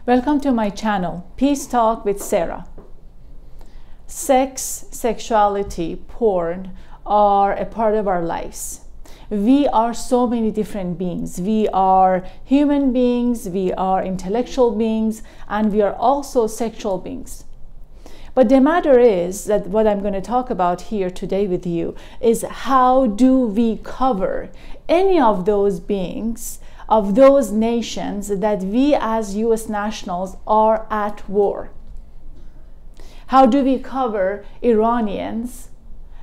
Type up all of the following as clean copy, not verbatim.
Welcome to my channel, Peace Talk with Sara. Sex, sexuality, porn are a part of our lives. We are so many different beings. We are human beings, we are intellectual beings, and we are also sexual beings. But the matter is that what I'm going to talk about here today with you is how do we cover any of those beings, of those nations that we as US nationals are at war. How do we cover Iranians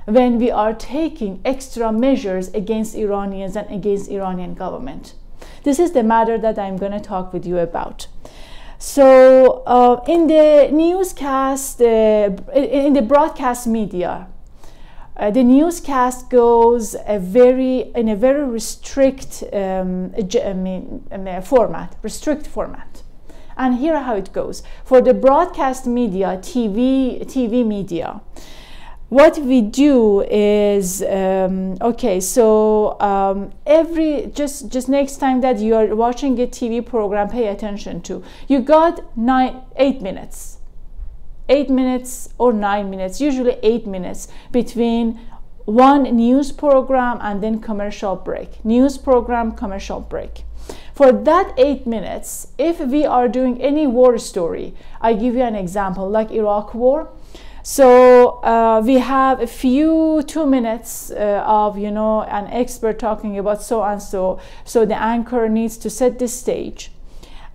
when we are taking extra measures against Iranians and against Iranian government? This is the matter that I'm going to talk with you about. So in the newscast, in the broadcast media, the newscast goes in a very restrict format. And here how it goes. For the broadcast media, TV media, what we do is, just next time that you are watching a TV program, pay attention to, you got 8 minutes. 8 minutes or 9 minutes, usually 8 minutes between one news program and then commercial break. News program, commercial break. For that 8 minutes, if we are doing any war story, I give you an example, like Iraq war. So we have a few 2 minutes of, an expert talking about so and so. So the anchor needs to set the stage.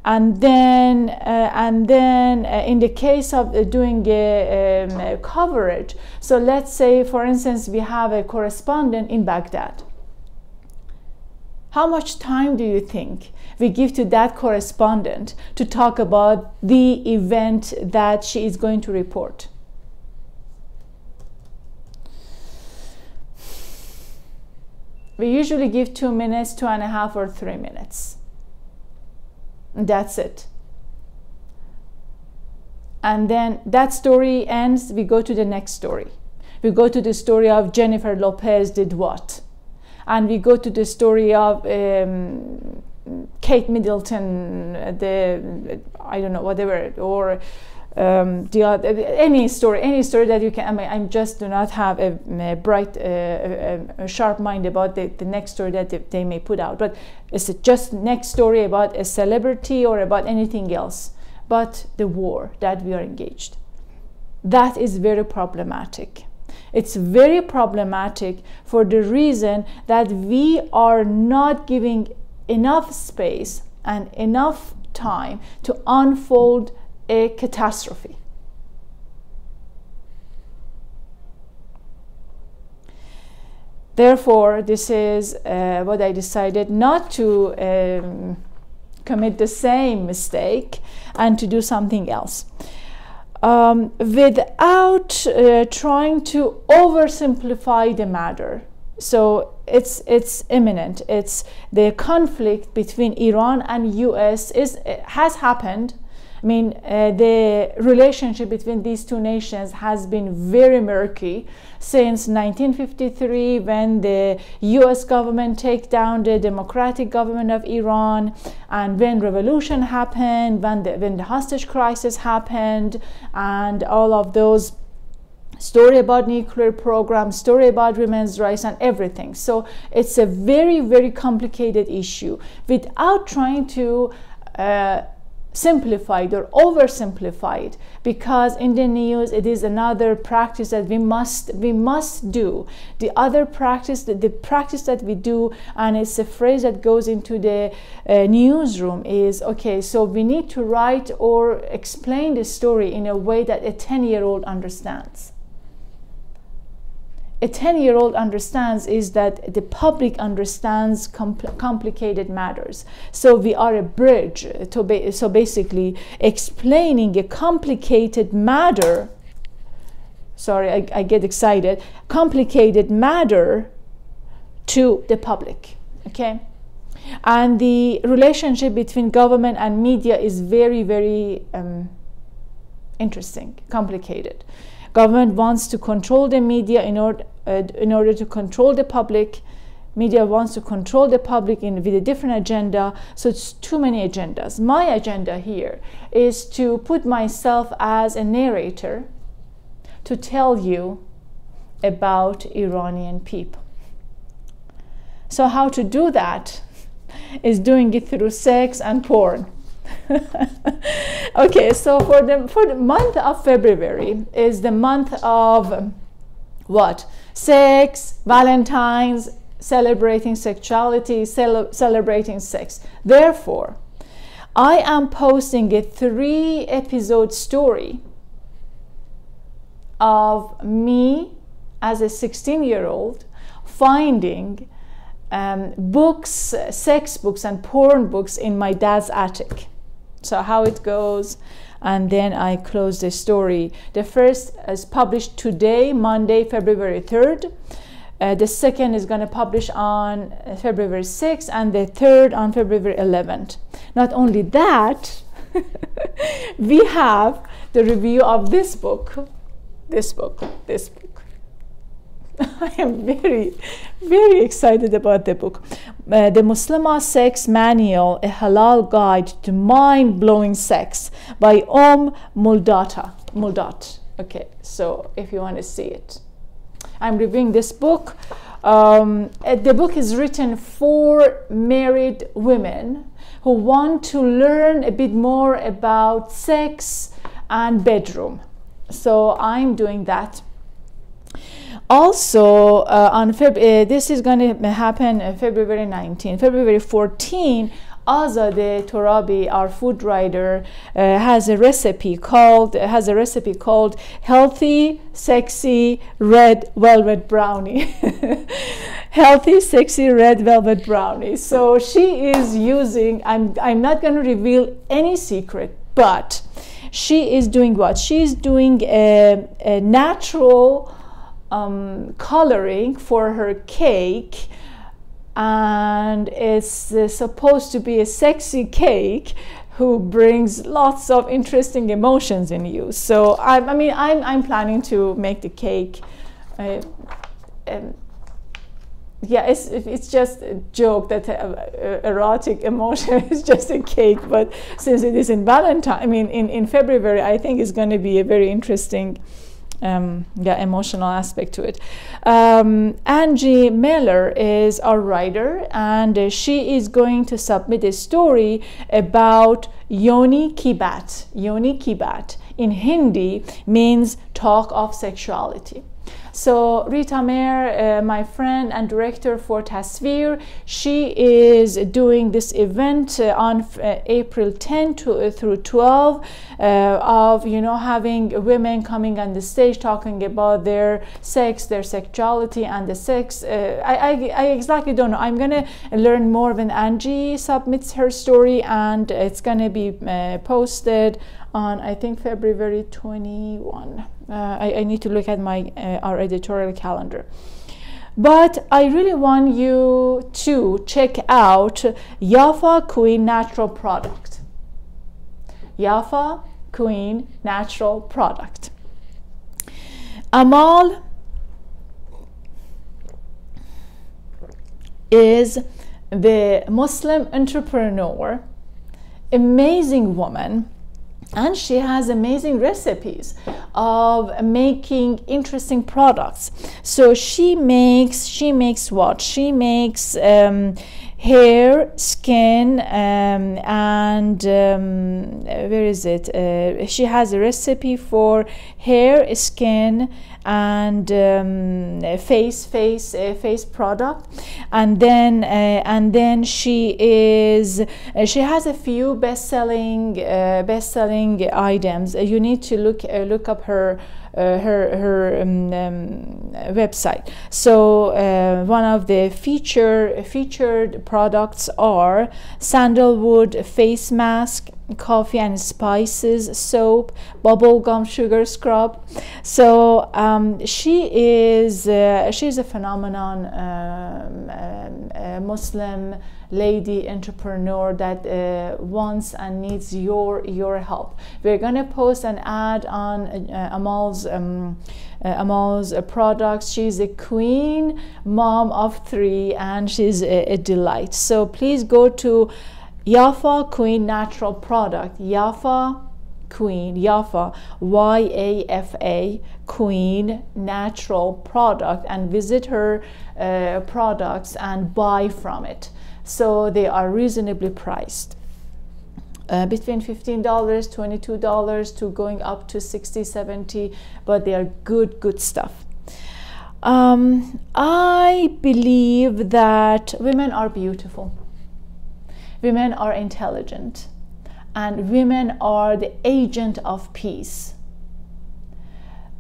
And then in the case of doing a coverage, so let's say, for instance, we have a correspondent in Baghdad. How much time do you think we give to that correspondent to talk about the event that she is going to report? We usually give 2 minutes, 2.5 or 3 minutes. That's it. And then that story ends, we go to the next story. We go to the story of Jennifer Lopez did what. And we go to the story of Kate Middleton, I don't know, whatever, or the other, any story that you can. I just do not have a bright, sharp mind about the next story that they may put out. But it's just next story about a celebrity or about anything else, but the war that we are engaged. That is very problematic. It's very problematic for the reason that we are not giving enough space and enough time to unfold a catastrophe. Therefore, this is what I decided not to commit the same mistake and to do something else. Without trying to oversimplify the matter. So it's imminent. It's the conflict between Iran and US has happened. I mean, the relationship between these two nations has been very murky since 1953, when the US government take down the democratic government of Iran, and when revolution happened, when the hostage crisis happened, and all of those story about nuclear program, story about women's rights and everything. So it's a very, very complicated issue. Without trying to simplified or oversimplified, because in the news it is another practice that we must do. The other practice, the practice that we do, and it's a phrase that goes into the newsroom, is okay, so we need to write or explain the story in a way that a 10-year-old understands. A 10-year-old understands is that the public understands complicated matters. So we are a bridge so basically explaining a complicated matter. Sorry, I get excited. Complicated matter to the public. Okay, and the relationship between government and media is very, very interesting, complicated. Government wants to control the media in order to control the public. Media wants to control the public with a different agenda, so it's too many agendas. My agenda here is to put myself as a narrator to tell you about Iranian people. So how to do that is doing it through sex and porn. Okay, so for the month of February is the month of what? Sex, Valentine's, celebrating sexuality, celebrating sex. Therefore, I am posting a 3-episode story of me as a 16-year-old finding books, sex books and porn books in my dad's attic. So how it goes, and then I close the story. The first is published today, Monday, February 3rd. The second is going to publish on February 6th, and the third on February 11th. Not only that, we have the review of this book. I am very, very excited about the book. The Muslima Sex Manual, a Halal Guide to Mind-Blowing Sex by Muldat. Okay, so if you want to see it. I'm reviewing this book. The book is written for married women who want to learn a bit more about sex and bedroom. So I'm doing that. Also, this is going to happen February 19. February 14, Azadeh Torabi, our food writer, has a recipe called Healthy, Sexy, Red Velvet Brownie. Healthy, Sexy, Red Velvet Brownie. So she is using, I'm not going to reveal any secret, but she is doing what? She's doing a natural coloring for her cake, and it's supposed to be a sexy cake who brings lots of interesting emotions in you. So I'm planning to make the cake. Yeah, it's just a joke that erotic emotion is just a cake, but since it is in Valentine, in February, I think it's going to be a very interesting emotional aspect to it. Angie Miller is our writer, and she is going to submit a story about Yoni Kibat. Yoni Kibat in Hindi means talk of sexuality. So Rita Mayer, my friend and director for Tasveer, she is doing this event on April 10 through 12 of having women coming on the stage talking about their sex, their sexuality, and the sex. I exactly don't know. I'm gonna learn more when Angie submits her story, and it's gonna be posted on, I think, February 21. I need to look at our editorial calendar. But I really want you to check out Yafa Queen Natural Product. Yafa Queen Natural Product. Amal is the Muslim entrepreneur, amazing woman, and she has amazing recipes of making interesting products. So she makes what? She makes hair, skin, and where is it? She has a recipe for hair, skin, and face product, and then she has a few best-selling items. You need to look up her website. So one of the featured products are sandalwood face mask, coffee and spices soap, bubblegum sugar scrub. So she's a phenomenon, Muslim lady entrepreneur that wants and needs your help. We're gonna post an ad on Amal's products. She's a queen mom of 3 and she's a delight. So please go to Yafa Queen Natural Product, Yafa Queen, Yafa, YAFA Queen Natural Product, and visit her products and buy from it. So they are reasonably priced, between $15, $22 to going up to $60, $70, but they are good stuff. I believe that women are beautiful, women are intelligent, and women are the agent of peace.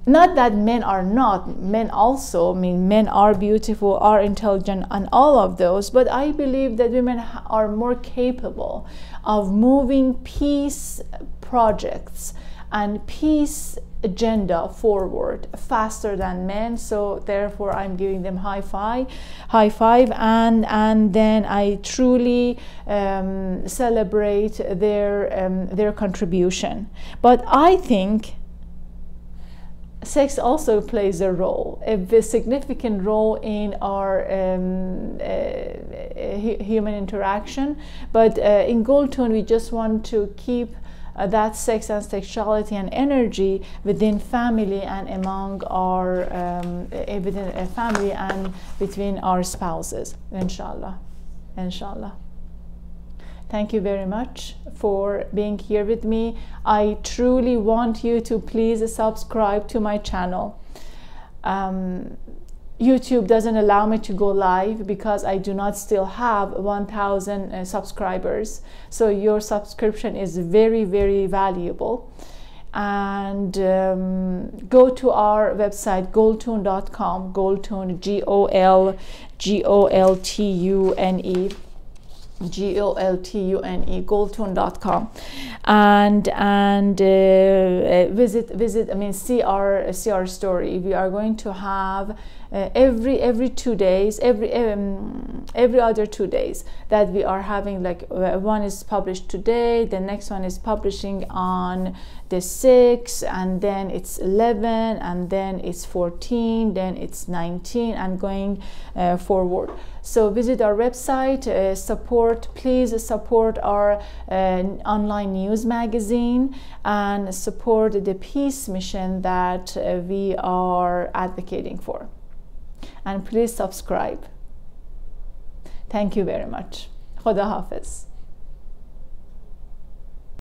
Not that men are not, men also, I mean, men are beautiful, are intelligent, and all of those, but I believe that women are more capable of moving peace projects and peace agenda forward faster than men. So therefore I'm giving them high five, and then I truly celebrate their contribution. But I think sex also plays a role, a significant role in our human interaction. But in Gold Tone, we just want to keep that sex and sexuality and energy within family and among our within a family and between our spouses, inshallah. Thank you very much for being here with me. I truly want you to please subscribe to my channel. YouTube doesn't allow me to go live because I do not still have 1,000 subscribers. So your subscription is very valuable. And go to our website, goldtune.com, goldtune, GOLTUNE, goldtune.com, and visit. I mean, see our story. We are going to have every 2 days, every other 2 days that we are having, like one is published today, the next one is publishing on the 6th, and then it's 11, and then it's 14, then it's 19, and going forward. So visit our website, please support our online news magazine, and support the peace mission that we are advocating for. And please subscribe. Thank you very much. Khuda Hafiz.